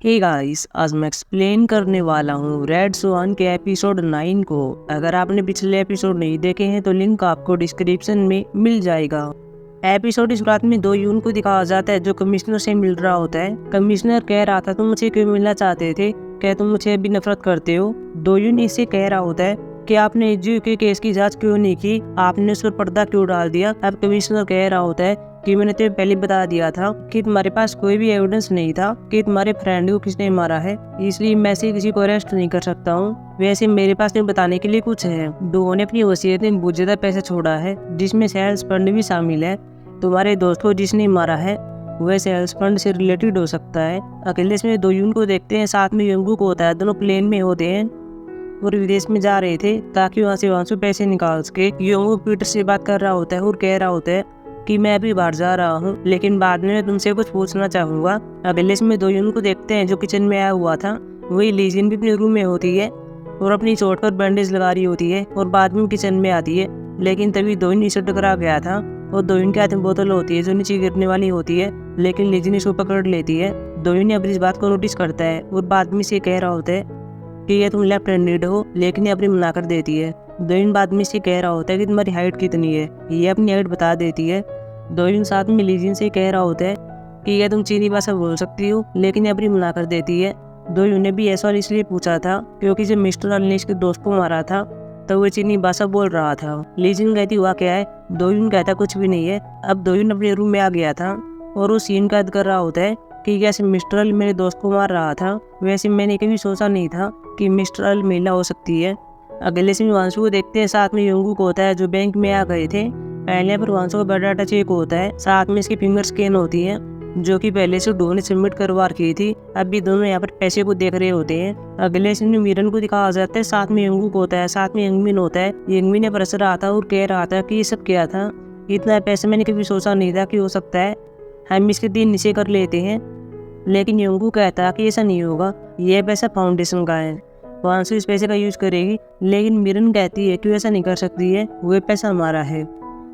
Hey guys, आज मैं explain करने वाला हूँ रेड स्वान के एपिसोड 9 को। अगर आपने पिछले एपिसोड नहीं देखे हैं तो लिंक आपको डिस्क्रिप्शन में मिल जाएगा। एपिसोड की शुरुआत में दो यून को दिखाया जाता है जो कमिश्नर से मिल रहा होता है। कमिश्नर कह रहा था तुम मुझे क्यों मिलना चाहते थे, क्या तुम मुझे अभी नफरत करते हो। दो यून इससे कह रहा होता है कि आपने जी के केस की जांच क्यों नहीं की, आपने उस पर पर्दा क्यों डाल दिया। अब कमिश्नर कह रहा होता है कि मैंने तुम्हें पहले बता दिया था कि तुम्हारे पास कोई भी एविडेंस नहीं था कि तुम्हारे फ्रेंड को किसने मारा है, इसलिए मैं से किसी को अरेस्ट नहीं कर सकता हूँ। वैसे मेरे पास तुम्हें बताने के लिए कुछ है। दो ने अपनी वसीयत में बहुत ज्यादा पैसा छोड़ा है जिसमें सेल्स फंड भी शामिल है। तुम्हारे दोस्त को जिसने मारा है वह सेल्स फंड से रिलेटेड हो सकता है। अकेले इसमें दो यून को देखते हैं, साथ में यंगू को होता है। दोनों प्लेन में होते हैं और विदेश में जा रहे थे ताकि वहाँ से वांसु पैसे निकाल सके। यंगू पीटर से बात कर रहा होता है और कह रहा होता है कि मैं अभी बाहर जा रहा हूँ, लेकिन बाद में मैं तुमसे कुछ पूछना चाहूँगा। अगले इसमें दो यून को देखते हैं जो किचन में आया हुआ था। वही लीजिन भी अपने रूम में होती है और अपनी चोट पर बैंडेज लगा रही होती है और बाद में किचन में आती है। लेकिन तभी दो नीचे टकरा गया था और दो के हाथ में बोतल होती है जो नीचे गिरने वाली होती है, लेकिन लीजिन इसको पकड़ लेती है। दो ने अपनी इस बात को नोटिस करता है और बाद में से कह रहा होता है कि ये तुम लेफ्ट हैंडेड हो, लेकिन ये अपनी मना कर देती है। दो बाद में से कह रहा होता है कि तुम्हारी हाइट कितनी है, ये अपनी हाइट बता देती है। दो साथ में लीजिन से कह रहा होता है कि यह तुम चीनी भाषा बोल सकती हो, लेकिन ये अपनी मना कर देती है। दो ने भी ऐसा इसलिए पूछा था क्योंकि जब मिस्टर अल ने इसके दोस्त को मारा था तो वो चीनी भाषा बोल रहा था। लीजिन कहती हुआ क्या है, दो कहता कुछ भी नहीं है। अब दो अपने रूम में आ गया था और वो सीन कैद कर रहा होता है कि कैसे मिस्टर अल मेरे दोस्त को मार रहा था, वैसे मैंने कभी सोचा नहीं था कि मिस्टर अल महिला हो सकती है। अगले से वांसु को देखते हैं, साथ में यंगू को होता है जो बैंक में आ गए थे। पहले पर वांसु का बायोडाटा चेक होता है, साथ में इसकी फिंगर स्कैन होती है जो कि पहले से डो ने सबमिट करवा रखी थी। अब भी दोनों यहाँ पर पैसे को देख रहे होते हैं। अगले सीन में मीरन को दिखाया जाता है, साथ में यंगू को होता है, साथ में यंगमिन होता है। यंगमिन ने परस रहा था और कह रहा था कि ये सब क्या था, इतना पैसा मैंने कभी सोचा नहीं था कि हो सकता है हम इसके 3 नीचे कर लेते हैं। लेकिन यंगू कहता कि ऐसा नहीं होगा, यह पैसा फाउंडेशन का है, वांसु इस पैसे का यूज करेगी। लेकिन मीरन कहती है कि ऐसा नहीं कर सकती है, वह पैसा हमारा है,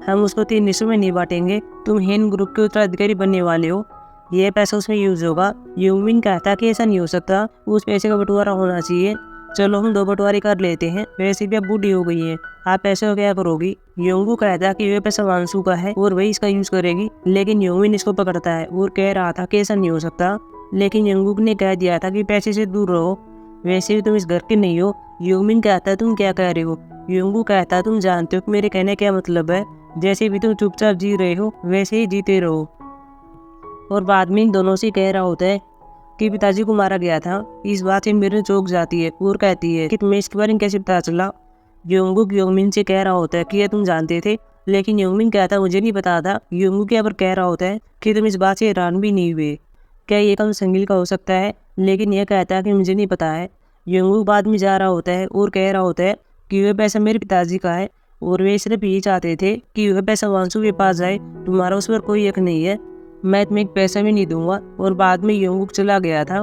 हम उसको 3 हिस्सों में नहीं बांटेंगे, तुम हेन ग्रुप के उत्तराधिकारी बनने वाले हो, ये पैसा उसमें यूज होगा। यूमिन कहता कि ऐसा नहीं हो सकता, उस पैसे का बंटवारा होना चाहिए, चलो हम 2 बंटवारे कर लेते हैं, वैसे भी अब बूढ़ी हो गई है, आप पैसे को क्या करोगी। योंगू कहता कि यह पैसा वांसु का है और वही इसका यूज करेगी। लेकिन यूमिन इसको पकड़ता है और कह रहा था कि ऐसा नहीं हो सकता, लेकिन यंगू ने कह दिया था कि पैसे से दूर रहो, वैसे भी तुम इस घर के नहीं हो। यूमिन कहता है तुम क्या कह रहे हो। योंगू कहता तुम जानते हो कि मेरे कहने क्या मतलब है, जैसे भी तुम चुपचाप जी रहे हो वैसे ही जीते रहो। और बाद में इन दोनों से कह रहा होता है कि पिताजी को मारा गया था। इस बात से मीरन चौंक जाती है और कहती है कि तुम्हें इसके बारे में कैसे पता चला। योंगू योंगमिन से कह रहा होता है कि यह तुम जानते थे, लेकिन योंगमिन कहता मुझे नहीं पता था। योंगू के पर कह रहा होता है कि तुम इस बात से हैरान भी नहीं हुए, क्या ये काम संगिल का हो सकता है, लेकिन यह कहता है कि मुझे नहीं पता है। योंगू बाद में जा रहा होता है और कह रहा होता है कि वह पैसा मेरे पिताजी का है और वे सिर्फ यही चाहते थे कि वह पैसा वांसु के पास जाए, तुम्हारा उस पर कोई हक नहीं है, मैं तुम्हें एक पैसा भी नहीं दूंगा। और बाद में योंगू चला गया था।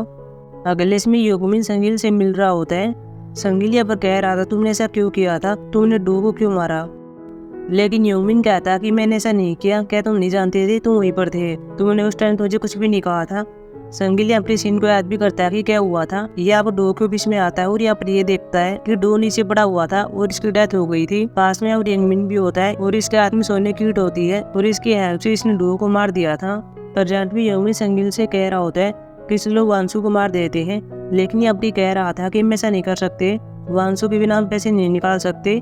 अगले इसमें योगमिन संगिल से मिल रहा होता है। संगिल यहाँ पर कह रहा था तुमने ऐसा क्यों किया था, तुमने डो को क्यों मारा। लेकिन योगमिन कहता कि मैंने ऐसा नहीं किया, क्या तुम नहीं जानते थे, तुम वहीं पर थे, तुमने उस टाइम मुझे कुछ भी नहीं कहा था। संगिल अपने सीन को याद भी करता है कि क्या हुआ था। यहाँ पर डो के बीच में आता है और यहाँ पर ये देखता है कि डो नीचे पड़ा हुआ था और इसकी डेथ हो गई थी। पास में और यंगमिन भी होता है और इसके हाथ में सोने की ईंट होती है और इसकी हेल्प से इसने डो को मार दिया था। प्रजेंट भी यंगमिन संगिल से कह रहा होता है कि इस लोग वांसु को मार देते हैं, लेकिन ये अपनी कह रहा था कि हम ऐसा नहीं कर सकते, वांसु के बिना हम पैसे नहीं निकाल सकते।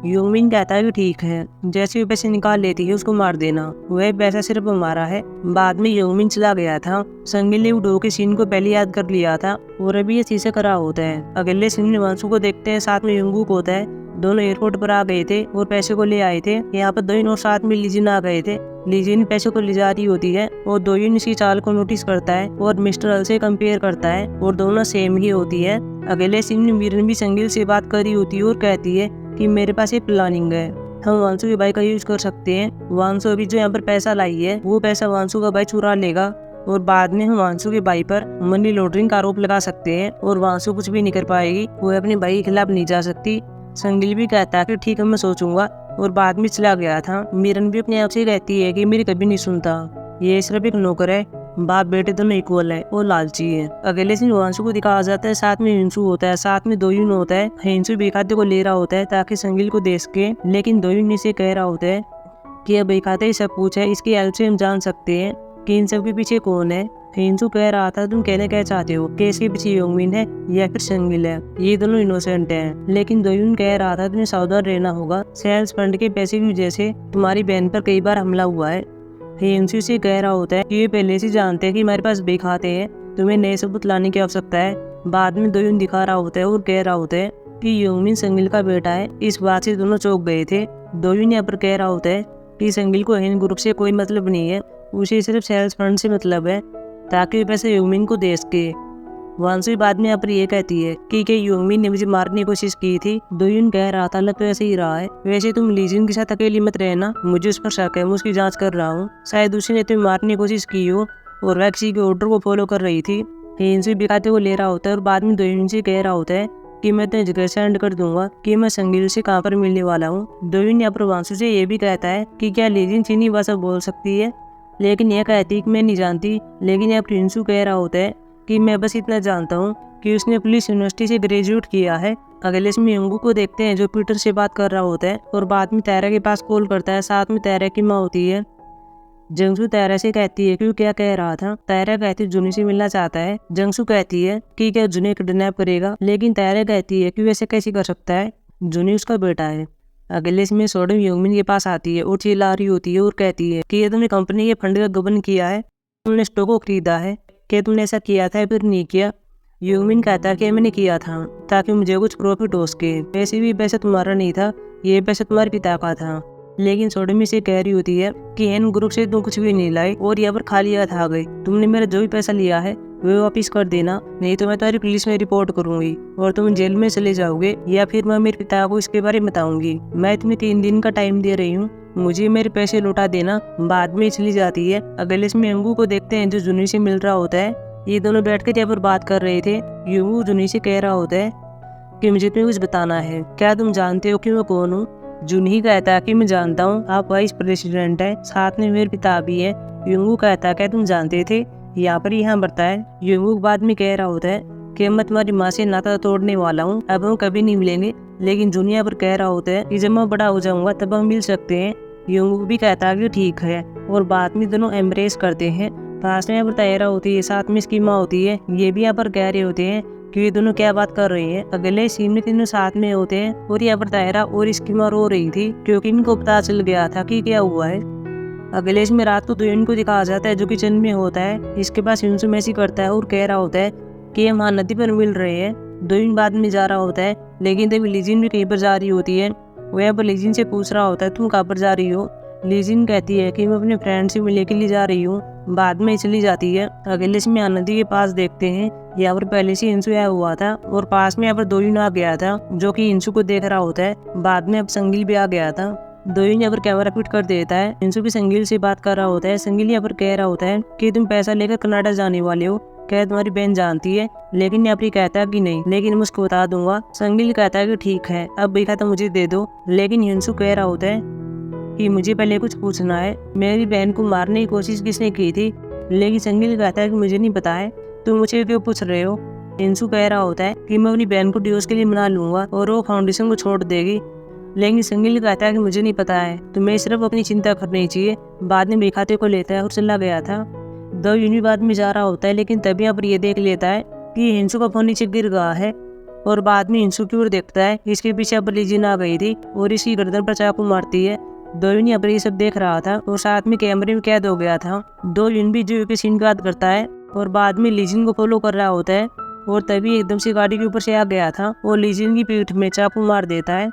योंगमिन कहता है कि ठीक है, जैसे वो पैसे निकाल लेती है उसको मार देना, वह पैसा सिर्फ हमारा है। बाद में योंगमिन चला गया था। संगिल ने डो के सीन को पहले याद कर लिया था और अभी ये चीजें करा होता है। अगले सीन में वांसु को देखते हैं, साथ में योंगू को होता है। दोनों एयरपोर्ट पर आ गए थे और पैसे को ले आए थे। यहाँ पर दोनों साथ में लीजिन आ गए थे। लीजिन पैसे को ले जा रही होती है और दोयन इसकी चाल को नोटिस करता है और मिस्टर अल से कंपेयर करता है और दोनों सेम ही होती है। अगले सीन में मीरन भी संगिल से बात कर रही होती है और कहती है कि मेरे पास एक प्लानिंग है, हम वांसु के भाई का यूज कर सकते हैं। वांसु अभी जो यहाँ पर पैसा लाई है वो पैसा वांसु का भाई चुरा लेगा और बाद में हम वांसु के भाई पर मनी लॉन्ड्रिंग का आरोप लगा सकते हैं और वांसु कुछ भी नहीं कर पाएगी, वो अपने भाई के खिलाफ नहीं जा सकती। संगिल भी कहता है कि ठीक है मैं सोचूंगा और बाद में चला गया था। मीरन भी अपने आप से कहती है कि मेरी कभी नहीं सुनता, ये सिर्फ एक नौकर है बाप बेटे दोनों इक्वल है और लालची है। अगले दिन वांशु को दिखाया जाता है, साथ में हिंसू होता है, साथ में दोयुन होता है। हिंसू बेखाते को ले रहा होता है ताकि संगिल को दे सके, लेकिन दोयुन इसे कह रहा होता है कि अब बेखाते ही सब कुछ है, इसकी हेल्प से हम जान सकते हैं कि इन सब के पीछे कौन है। हिंसू कह रहा था तुम कहना क्या चाहते हो कि इसके पीछे योंगमिन है या फिर संगिल है, ये दोनों इनोसेंट हैं। लेकिन दोयुन कह रहा था तुम्हें सावधान रहना होगा, सेल्स फंड के पैसे की वजह से तुम्हारी बहन पर कई बार हमला हुआ है। हिंसू से कह रहा होता है कि ये पहले से जानते हैं कि हमारे पास बेखाते हैं, तुम्हें नए सबूत लाने की आवश्यकता है। बाद में दोयुन दिखा रहा होता है और कह रहा होता है कि योंगमिन संगिल का बेटा है। इस बात से दोनों चौंक गए थे। दोयुन यहाँ पर कह रहा होता है कि संगिल को हेन ग्रुप से कोई मतलब नहीं है, उसे सिर्फ सेल्स फंड से मतलब है ताकि पैसे योंगमिन को दे सके। वांसु बाद में यहाँ पर ये कहती है कि योंगमिन ने मुझे मारने की कोशिश की थी। दोयुन कह रहा था लग तो ऐसे ही रहा है, वैसे तुम लीजिन के साथ अकेली मत रहना, मुझे उस पर शक है, मैं उसकी जांच कर रहा हूँ, शायद उसी ने तुम्हें मारने की कोशिश की हो और वह किसी के ऑर्डर को फॉलो कर रही थी। हिंसू बेखाते को ले रहा होता है और बाद में दोयुन से कह रहा होता है कि मैं तुम्हें जगह सेंड कर दूंगा कि मैं संगिल से कहाँ पर मिलने वाला हूँ। दोयुन यहाँ पर वांसु से ये भी कहता है कि क्या लीजिन चीनी भाषा बोल सकती है, लेकिन यह कहती है कि मैं नहीं जानती। लेकिन यहाँ पर हिंसू कह रहा होता है कि मैं बस इतना जानता हूँ कि उसने पुलिस यूनिवर्सिटी से ग्रेजुएट किया है। अगले इसमें योंगू को देखते हैं जो पीटर से बात कर रहा होता है और बाद में तायरा के पास कॉल करता है, साथ में तायरा की माँ होती है। जंगसू तायरा से कहती है कि क्या कह रहा था। तायरा कहती है जुनी से मिलना चाहता है। जंगसू कहती है कि क्या जुनी किडनैप करेगा, लेकिन तायरा कहती है कि वैसे कैसे कर सकता है, जुनी उसका बेटा है। अगले इसमें सोडम योंगमिन के पास आती है और चिल्ला रही होती है और कहती है कि ये तुमने कंपनी के फंड का गबन किया है, तुमने स्टॉक को खरीदा है, क्या तुमने ऐसा किया था फिर नहीं किया। योंगमिन कहता है कि मैंने किया था ताकि मुझे कुछ प्रॉफिट हो सके, वैसे भी पैसा तुम्हारा नहीं था, ये पैसा तुम्हारे पिता का था। लेकिन सोडमी से कह रही होती है कि एन ग्रुप से तुम कुछ भी नहीं लाई और यहाँ पर खाली हाथ आ गई, तुमने मेरा जो भी पैसा लिया है वो वापिस कर देना, नहीं तो मैं तुम्हारी पुलिस में रिपोर्ट करूंगी और तुम जेल में चले जाओगे, या फिर मैं मेरे पिता को इसके बारे में बताऊंगी। मैं तुम्हें 3 दिन का टाइम दे रही हूँ, मुझे मेरे पैसे लौटा देना। बाद में चली जाती है। अगले इसमें योंगू को देखते हैं जो जुनी से मिल रहा होता है। ये दोनों बैठकर यहाँ पर बात कर रहे थे। योंगू जुनी से कह रहा होता है कि मुझे तुम्हें कुछ बताना है, क्या तुम जानते हो कि मैं कौन हूँ। जुनी कहता है कि मैं जानता हूँ, आप वाइस प्रेसिडेंट है, साथ में मेरे पिता भी है। योंगू कहता है क्या तुम जानते थे। यहाँ पर यहाँ बढ़ता है। योंगू बाद में कह रहा होता है कि मैं तुम्हारी माँ से नाता तोड़ने वाला हूँ, अब हम कभी नहीं मिलेंगे। लेकिन जुनिया पर कह रहा होता है कि जब मैं बड़ा हो जाऊंगा तब हम मिल सकते हैं। योंगू भी कहता है कि ठीक है और बाद में दोनों एम्ब्रेस करते हैं। पास में यहाँ पर तायरा होती है, साथ में इसकी माँ होती है। ये भी यहाँ पर कह रहे होते हैं कि ये दोनों क्या बात कर रहे हैं। अगले सीन में तीनों साथ में होते हैं और यहाँ पर तायरा और इसकी माँ रो रही थी क्योंकि इनको पता चल गया था कि क्या हुआ है। अगले इसमें रात को दोयुन को दिखाया जाता है जो किचन में होता है। इसके पास हिंसू मैसी करता है और कह रहा होता है कि हम वहाँ नदी पर मिल रहे हैं। दोयुन बाद में जा रहा होता है, लेकिन तभी लीजिन भी कहीं पर जा रही होती है। वो यहाँ पर लीजिन से पूछ रहा होता है तुम कहाँ पर जा रही हो। लीजिन कहती है कि मैं अपने फ्रेंड से मिलने के लिए जा रही हूँ। बाद में चली जाती है। अगले इसमें नदी के पास देखते हैं, यहाँ पर पहले से हिंसू आया हुआ था और पास में यहाँ पर दोयुन आ गया था जो कि हिंसू को देख रहा होता है। बाद में अब संगिल भी आ गया था। दोयुन यहाँ पर कैमरा फिट कर देता है। हिंसू भी संगिल से बात कर रहा होता है। संगिल यहाँ पर कह रहा होता है कि तुम पैसा लेकर कनाडा जाने वाले हो, क्या तुम्हारी बहन जानती है। लेकिन यहाँ पर कहता है कि नहीं, लेकिन मैं उसको बता दूंगा। संगिल कहता है कि ठीक है, अब भी तो मुझे दे दो। लेकिन हिंसू कह रहा होता है कि मुझे पहले कुछ पूछना है, मेरी बहन को मारने की कोशिश किसने की थी। लेकिन संगिल कहता है कि मुझे नहीं पता है, तुम मुझे क्यों पूछ रहे हो। हिंसू कह रहा होता है कि मैं अपनी बहन को डिवोर्स के लिए मना लूंगा और वो फाउंडेशन को छोड़ देगी। लेकिन संगिल कहता है कि मुझे नहीं पता है, तुम्हें सिर्फ अपनी चिंता करनी चाहिए। बाद में बेखाते को लेता है और चला गया था। दोयुन बाद में जा रहा होता है, लेकिन तभी यहाँ पर ये देख लेता है कि हिंसू का फोन नीचे गिर गया है और बाद में हिंसू की ओर देखता है। इसके पीछे अब लीजिन आ गई थी और इसकी गर्दन पर चाकू मारती है। दोयुन यहाँ पर ये सब देख रहा था और साथ में कैमरे में कैद हो गया था। दोयुन भी जो के सीन याद करता है और बाद में लीजिन को फॉलो कर रहा होता है और तभी एकदम से गाड़ी के ऊपर से आ गया था और लीजिन की पीठ में चाकू मार देता है।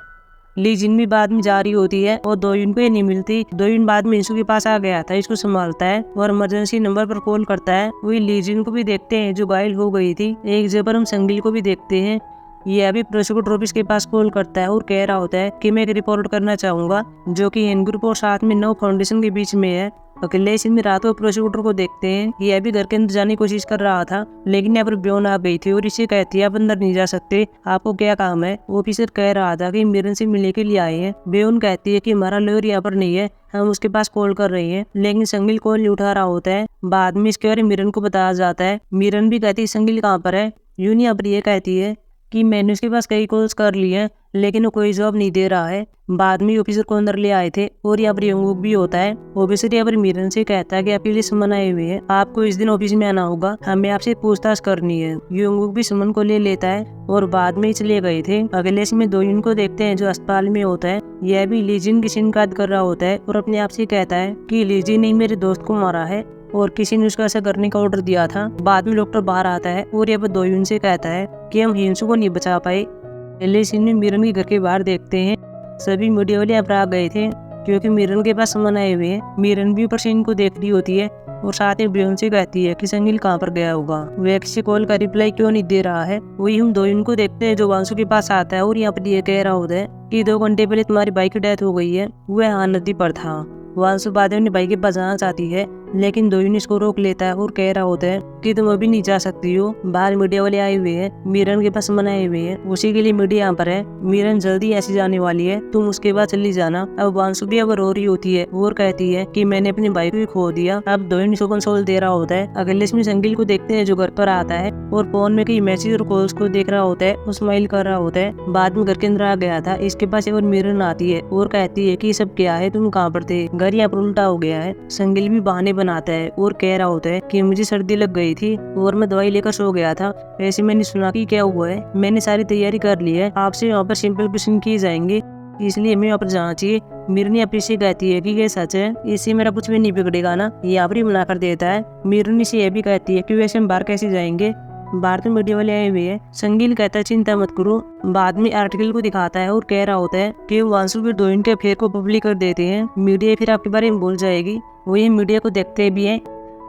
लीजिन भी बाद में जा रही होती है और दोयुन को ये नहीं मिलती। दोयुन बाद में हिंसू के पास आ गया था, इसको संभालता है और इमरजेंसी नंबर पर कॉल करता है। वही लीजिन को भी देखते हैं जो घायल हो गई थी। एक जगह पर हम संगिल को भी देखते हैं। ये अभी प्रोसिक्यूटर ऑफिस के पास कॉल करता है और कह रहा होता है कि मैं एक रिपोर्ट करना चाहूंगा जो कि एन ग्रुप और साथ में नो फाउंडेशन के बीच में है। अकेले इस दिन रात को प्रोसिक्यूटर को देखते हैं। ये अभी घर के अंदर जाने की कोशिश कर रहा था, लेकिन यहाँ पर ब्योन आ गई थी और इसे कहती है आप अंदर नहीं जा सकते, आपको क्या काम है। ऑफिसर कह रहा था कि मिरन से मिलने के लिए आए हैं। ब्योन कहती है कि हमारा लॉयर यहाँ पर नहीं है, हम उसके पास कॉल कर रहे हैं, लेकिन संगिल कॉल नहीं उठा रहा होता है। बाद में इसके बारे में मिरन को बताया जाता है। मिरन भी कहती है संगिल कहाँ पर है। यूनी यहाँ पर ये कहती है कि मैंने उसके पास कई कॉल्स कर लिए हैं, लेकिन वो कोई जवाब नहीं दे रहा है। बाद में ऑफिसर को अंदर ले आए थे और यहाँ पर यंगुक भी होता है। ऑफिसर यहाँ पर मिरन से कहता है कि आपके लिए सुमन आए हुए हैं, आपको इस दिन ऑफिस में आना होगा, हमें आपसे पूछताछ करनी है। यंगुक भी सुमन को ले लेता है और बाद में चले गए थे। अगले में दोयुन को देखते हैं जो अस्पताल में होता है। यह भी लीजिन की शिकायत कर रहा होता है और अपने आप से कहता है कि लीजिन ने मेरे दोस्त को मारा है और किसी ने उसको ऐसा करने का ऑर्डर दिया था। बाद में डॉक्टर बाहर आता है और यहाँ पर दोयुन से कहता है कि हम हिंसू को नहीं बचा पाए। पहले सीन में मिरन के घर के बाहर देखते हैं, सभी मीडिया वाले यहाँ पर आ गए थे क्योंकि मिरन के पास सामान आए हुए हैं। मिरन भी ऊपर सीन को देख रही होती है और साथ में ब्योन से कहती है कि संगिल कहाँ पर गया होगा, वह किसी कॉल का रिप्लाई क्यों नहीं दे रहा है। वही हम दोयुन को देखते हैं जो वांसु के पास आता है और यहाँ पर ये कह रहा होता है कि 2 घंटे पहले तुम्हारी बाइक की डेथ हो गई है, वह यहाँ नदी पर था। वांसु बाद में बाइक के पास जाना चाहती है, लेकिन दोयुन इसको रोक लेता है और कह रहा होता है कि तुम अभी नहीं जा सकती हो, बाहर मीडिया वाले आए हुए हैं, मिरन के पास मनाए हुए हैं, उसी के लिए मीडिया यहाँ पर है, मिरन जल्दी ऐसी जाने वाली है, तुम उसके बाद चली जाना। अब वांसु भी अब रो रही होती है और कहती है कि मैंने अपनी बाइक भी खो दिया। अब दोयुन इसको कंसोल दे रहा होता है। अगले इसमें संगिल को देखते हैं जो घर पर आता है और फोन में कई मैसेज और कॉल्स को देख रहा होता है और स्माइल कर रहा होता है। बाद में घर के अंदर आ गया था। इसके पास एक और मिरन आती है और कहती है कि सब क्या है, तुम कहाँ पर थे, घर यहाँ पर उल्टा हो गया है। संगिल भी बहाने बनाता है और कह रहा होता है कि मुझे सर्दी लग गई थी और मैं दवाई लेकर सो गया था, ऐसे मैंने सुना कि क्या हुआ है, मैंने सारी तैयारी कर ली है, आपसे यहाँ पर सिंपल क्वेश्चन किए जाएंगे, इसलिए हमें यहाँ पर जाना चाहिए। मिरनी अपनी से कहती है कि ये सच है, इससे मेरा कुछ भी नहीं बिगड़ेगा ना, यहाँ पर ही मना कर देता है। मिरनी से यह भी कहती है कि वैसे हम बाहर कैसे जाएंगे, बाहर तो मीडिया वाले आए हुए हैं। संगिल कहता है चिंता मत करो। बाद में आर्टिकल को दिखाता है और कह रहा होता है कि वांसु फिर दोयुन के अफेयर को पब्लिक कर देते हैं, मीडिया फिर आपके बारे में बोल जाएगी। वो ये मीडिया को देखते भी हैं।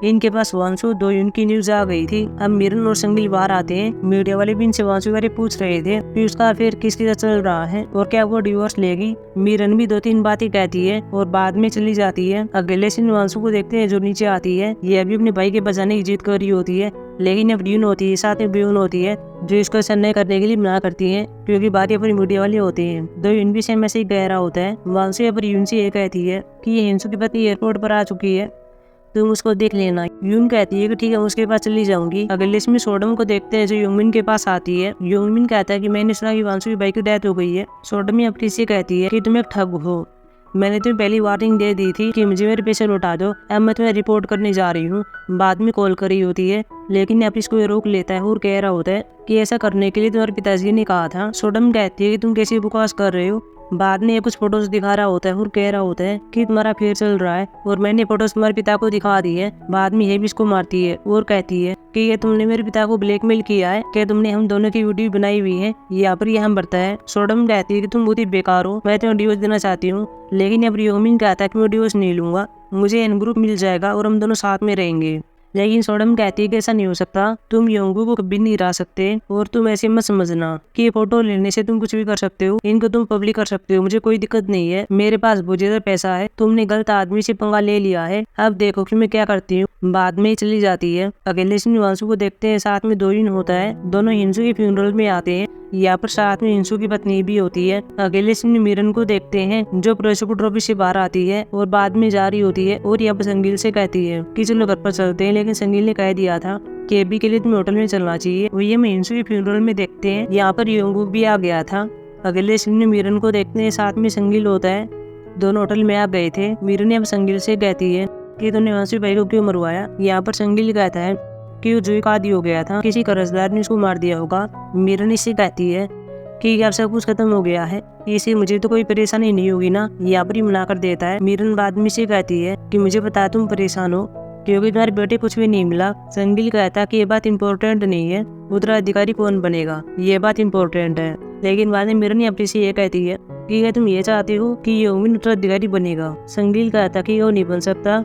इनके पास वांसु दोयुन की न्यूज आ गई थी। अब मिरन और संगिल बाहर आते हैं। मीडिया वाले भी इनसे वांसु बारे पूछ रहे थे कि उसका अफेयर किसके साथ चल रहा है और क्या वो डिवोर्स लेगी। मिरन भी 2-3 बातें कहती है और बाद में चली जाती है। अगले दिन वांसु को देखते हैं जो नीचे आती है। ये अभी अपने भाई के बचाने की जिद कर रही होती है, लेकिन अब ड्यून होती है, साथ में ब्यून होती है जो इसको ऐसा नहीं करने के लिए मना करती है क्योंकि बात यहाँ पर मीडिया वाले होते हैं। दोयुन भी सेम ऐसे ही कह रहा होता है। वांसु यहाँ पर यून से ये कहती है कि ये हिंसू की पत्नी एयरपोर्ट पर आ चुकी है, तुम उसको देख लेना। यून कहती है कि ठीक है, उसके पास चली जाऊंगी। अगले इसमें सोडम को देखते हैं जो योंगमिन के पास आती है। योंगमिन कहता है कि मैंने सुना कि वांसु की बाइक की डेथ हो गई है। सोडम अपनी से कहती है कि तुम एक ठग हो, मैंने तुम्हें पहली वार्निंग दे दी थी कि मुझे मेरे पैसे लौटा दो, अब मैं तुम्हें रिपोर्ट करने जा रही हूँ। बाद में कॉल करी होती है, लेकिन अब इसको रोक लेता है और कह रहा होता है कि ऐसा करने के लिए तुम्हारे पिताजी ने कहा था। सोडम कहती है कि तुम कैसी बकवास कर रहे हो। बाद में ये कुछ फोटोज दिखा रहा होता है और कह रहा होता है कि तुम्हारा अफेयर चल रहा है और मैंने फोटोज तुम्हारे पिता को दिखा दी है। बाद में ये भी इसको मारती है और कहती है कि ये तुमने मेरे पिता को ब्लैकमेल किया है, कि तुमने हम दोनों की वीडियो बनाई हुई है, यहाँ पर यह हम बढ़ता है। सोडम कहती है कि तुम बहुत ही बेकार हो, मैं तुम्हें डिवोर्स देना चाहती हूँ, लेकिन अब योंगमिन कहता है कि मैं डिवोर्स नहीं लूंगा, मुझे एन ग्रुप मिल जाएगा और हम दोनों साथ में रहेंगे। लेकिन सोडम कहती है कि ऐसा नहीं हो सकता, तुम योंगू को कभी नहीं हरा सकते और तुम ऐसे मत समझना कि ये फोटो लेने से तुम कुछ भी कर सकते हो, इनको तुम पब्लिक कर सकते हो, मुझे कोई दिक्कत नहीं है, मेरे पास बहुत ज्यादा पैसा है, तुमने गलत आदमी से पंगा ले लिया है, अब देखो कि मैं क्या करती हूँ। बाद में ही चली जाती है। अगले दिन वांसु को देखते हैं, साथ में दोयुन होता है, दोनों हिंसू के फ्यूनरल में आते हैं। यहाँ पर साथ में हिंसू की पत्नी भी होती है। अगले दिन मिरन को देखते हैं जो प्रोसिक्यूटर ऑफिस से बाहर आती है और बाद में जा रही होती है और यहाँ पर संगिल से कहती है कि चलो घर पर चलते हैं, लेकिन संगिल ने कह दिया था कि अभी के लिए तुम्हें होटल में चलना चाहिए। वही हम हिंसू के फ्यूनरल में देखते हैं, यहाँ पर योंगूक भी आ गया था। अगले दिन मिरन को देखते हैं, साथ में संगिल होता है, दोनों होटल में आ गए थे। मिरन अब संगिल से कहती है कि तुमने वांसु भाई को क्यों मरवाया। यहाँ पर संगिल कहता है कि वो जुई का आदी हो गया था, किसी कर्जदार ने उसको मार दिया होगा। मिरन इससे कहती है कि अब सब कुछ खत्म हो गया है, इसे मुझे तो कोई परेशानी नहीं होगी ना, यहाँ पर ही मना कर देता है। मिरन बाद में से कहती है कि मुझे पता तुम परेशान हो क्योंकि तुम्हारे बेटे कुछ भी नहीं मिला। संगिल कहता कि ये बात इम्पोर्टेंट नहीं है, उत्तराधिकारी कौन बनेगा, ये बात इम्पोर्टेंट है। लेकिन बाद में मिरन अपनी से ये कहती है कि क्या तुम ये चाहते हो कि योंगमिन उत्तराधिकारी बनेगा। संगिल कहता कि वो नहीं बन सकता।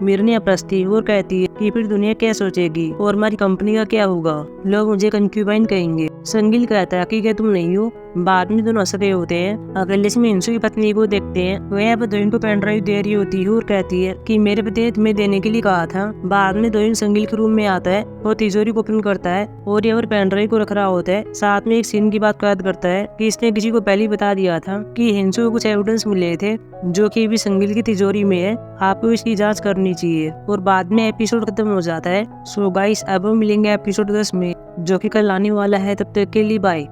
मिरन अपरसती और कहती है कि फिर दुनिया क्या सोचेगी और हमारी कंपनी का क्या होगा, लोग मुझे कंक्यूबाइन कहेंगे। संगिल कहता है कि क्या तुम नहीं हो। बाद में दोनों हंस रहे होते हैं। अगले में हिंसू की पत्नी को देखते हैं, वह अब दोइन को पेन ड्राइव दे रही होती है और कहती है कि मेरे पति ने तुम्हें देने के लिए कहा था। बाद में दोइन संगिल के रूम में आता है और तिजोरी को ओपन करता है और ये पेन ड्राइव को रख रहा होता है। साथ में एक सीन की बात याद करता है कि इसने किसी को पहले ही बता दिया था कि हिंसू को कुछ एविडेंस मिले थे जो कि भी संगिल की तिजोरी में है, आपको इसकी जांच करनी चाहिए। और बाद में एपिसोड खत्म हो जाता है। सो गाइस, अब हम मिलेंगे एपिसोड 10 में, जो कि कल आने वाला है। तब तक के लिए बाय।